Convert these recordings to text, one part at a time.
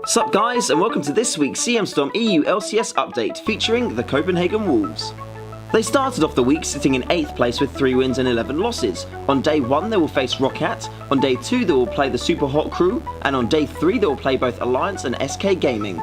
Sup guys, and welcome to this week's CM Storm EU LCS update featuring the Copenhagen Wolves. They started off the week sitting in 8th place with 3 wins and 11 losses. On day 1 they will face Roccat, on day 2 they will play the Super Hot Crew, and on day 3 they will play both Alliance and SK Gaming.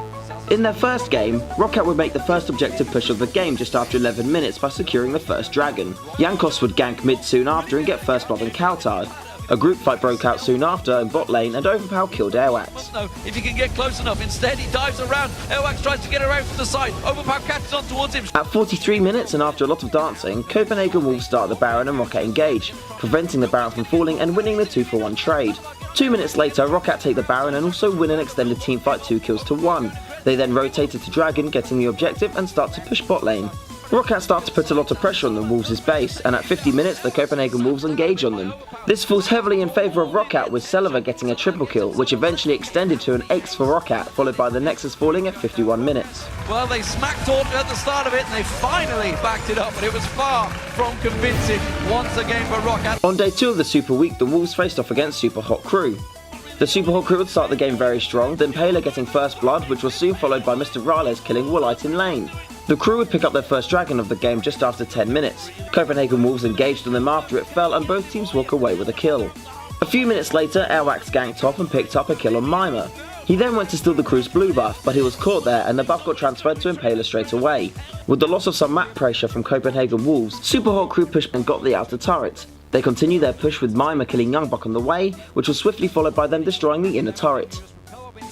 In their first game, Roccat would make the first objective push of the game just after 11 minutes by securing the first dragon. Jankos would gank mid soon after and get first blood on Coutard. A group fight broke out soon after in bot lane and Overpower killed Airwax. No, if he can get close enough, instead he dives around. Airwax tries to get around from the side. Overpower catches on towards him. At 43 minutes and after a lot of dancing, Copenhagen Wolves start the Baron and Roccat engage, preventing the Baron from falling and winning the 2-for-1 trade. 2 minutes later, Roccat take the Baron and also win an extended teamfight 2-kills-1. They then rotated to Dragon, getting the objective and start to push bot lane. Roccat start to put a lot of pressure on the Wolves' base, and at 50 minutes the Copenhagen Wolves engage on them. This falls heavily in favour of Roccat, with Selva getting a triple kill, which eventually extended to an ace for Roccat, followed by the Nexus falling at 51 minutes. Well, they smacked talked at the start of it and they finally backed it up, but it was far from convincing once again for Roccat. On day 2 of the Super Week, the Wolves faced off against Super Hot Crew. The Super Hot Crew would start the game very strong, then Paler getting first blood, which was soon followed by Mr. Rales killing Woolite in lane. The crew would pick up their first dragon of the game just after 10 minutes. Copenhagen Wolves engaged on them after it fell and both teams walk away with a kill. A few minutes later, Airwax ganked top and picked up a kill on Mimer. He then went to steal the crew's blue buff, but he was caught there and the buff got transferred to Impaler straight away. With the loss of some map pressure from Copenhagen Wolves, Super Hot Crew pushed and got the outer turret. They continued their push with Mimer killing Youngbuck on the way, which was swiftly followed by them destroying the inner turret.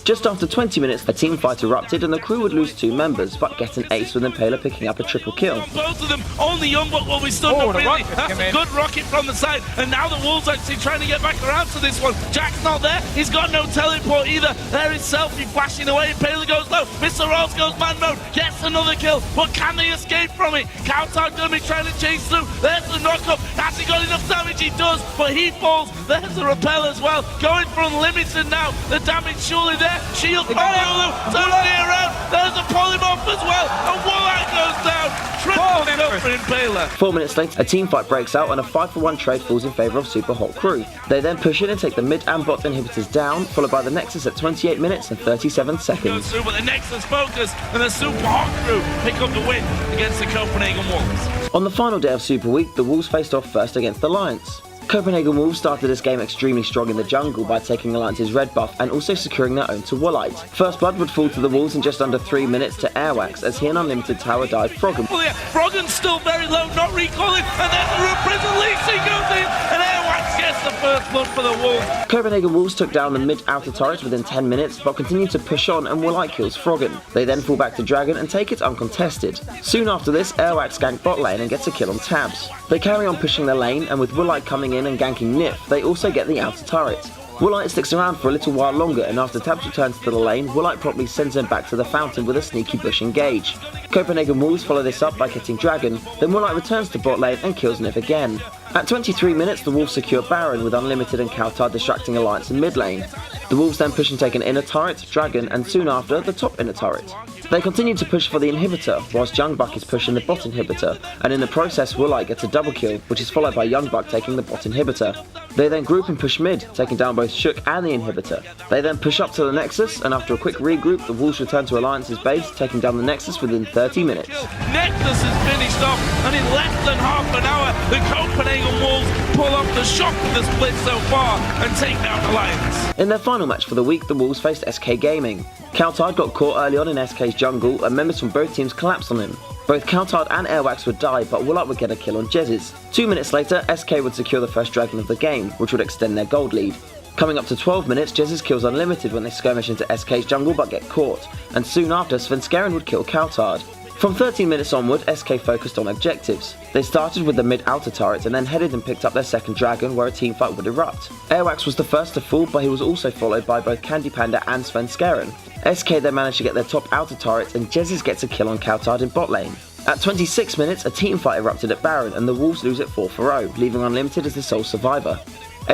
Just after 20 minutes, a team fight erupted and the crew would lose 2 members, but get an ace with Impaler picking up a triple kill. Both of them, only Youngbuck will be stunned up really. That's a good rocket from the side, and now the Wolves actually trying to get back around to this one. Jack's not there, he's got no teleport either. There is Selfie flashing away, Impaler goes low, Mr. Ross goes man mode, gets another kill, but can they escape from it? Coutard gonna be trying to chase through, there's the knock up, has he got enough damage? He does, but he falls, there's the repel as well, going for unlimited now, the damage surely there. Shield from Yulu, totally around, there's a polymorph as well, and Woolite goes down, triple kill for Impaler. 4 minutes later, a team fight breaks out and a 5-for-1 trade falls in favour of Super Hot Crew. They then push in and take the mid and bot inhibitors down, followed by the Nexus at 28 minutes and 37 seconds. But the Nexus focus and the Super Hot Crew pick up the win against the Copenhagen Wolves. On the final day of Super Week, the Wolves faced off first against Alliance. Copenhagen Wolves started this game extremely strong in the jungle by taking Alliance's red buff and also securing their own to Woolite. First blood would fall to the Wolves in just under 3 minutes to Airwax as he and Unlimited Tower dive Froggen. Oh yeah, Froggen's still very low, not recalling, and then the Prison Leasing goes in, and Airwax gets the first blood for the Wolves. Copenhagen Wolves took down the mid-outer turret within 10 minutes, but continued to push on and Woolite kills Froggen. They then fall back to Dragon and take it uncontested. Soon after this, Airwax gank bot lane and gets a kill on Tabs. They carry on pushing their lane, and with Woolite coming in and ganking Nif, they also get the outer turret. Woolite sticks around for a little while longer, and after Tabs returns to the lane, Woolite promptly sends him back to the fountain with a sneaky bush engage. Copenhagen Wolves follow this up by getting Dragon, then Woolite returns to bot lane and kills Nif again. At 23 minutes, the Wolves secure Baron with Unlimited and Coutard distracting Alliance in mid lane. The Wolves then push and take an inner turret, Dragon, and soon after, the top inner turret. They continue to push for the inhibitor, whilst Youngbuck is pushing the bot inhibitor, and in the process Woolite gets a double kill, which is followed by Youngbuck taking the bot inhibitor. They then group and push mid, taking down both Shook and the inhibitor. They then push up to the Nexus, and after a quick regroup, the Wolves return to Alliance's base, taking down the Nexus within 30 minutes. Nexus is finished off, and in less than half an hour, the Copenhagen Wolves pull off the shock of the split so far and take down Alliance. In their final match for the week, the Wolves faced SK Gaming. Coutard got caught early on in SK's jungle, and members from both teams collapsed on him. Both Coutard and Airwax would die, but Woolite would get a kill on Jezz's. 2 minutes later, SK would secure the first dragon of the game, which would extend their gold lead. Coming up to 12 minutes, Jezz's kills Unlimited when they skirmish into SK's jungle but get caught, and soon after, Svenskeren would kill Coutard. From 13 minutes onward, SK focused on objectives. They started with the mid-outer turret and then headed and picked up their second dragon where a teamfight would erupt. Airwax was the first to fall, but he was also followed by both Candy Panda and Svenskeren. SK then managed to get their top outer turret and Jezz's gets a kill on Coutard in bot lane. At 26 minutes, a teamfight erupted at Baron and the Wolves lose it 4-0, leaving Unlimited as the sole survivor.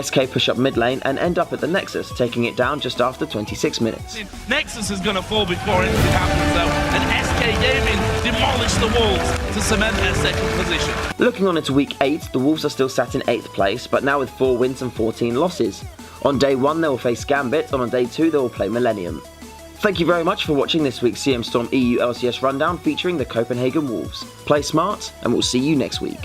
SK push up mid lane and end up at the Nexus, taking it down just after 26 minutes. Nexus is going to fall before anything happens though, and SK Gaming demolish the Wolves to cement their second position. Looking on into week 8, the Wolves are still sat in 8th place, but now with 4 wins and 14 losses. On day 1 they will face Gambit, and on day 2 they will play Millennium. Thank you very much for watching this week's CM Storm EU LCS rundown featuring the Copenhagen Wolves. Play smart, and we'll see you next week.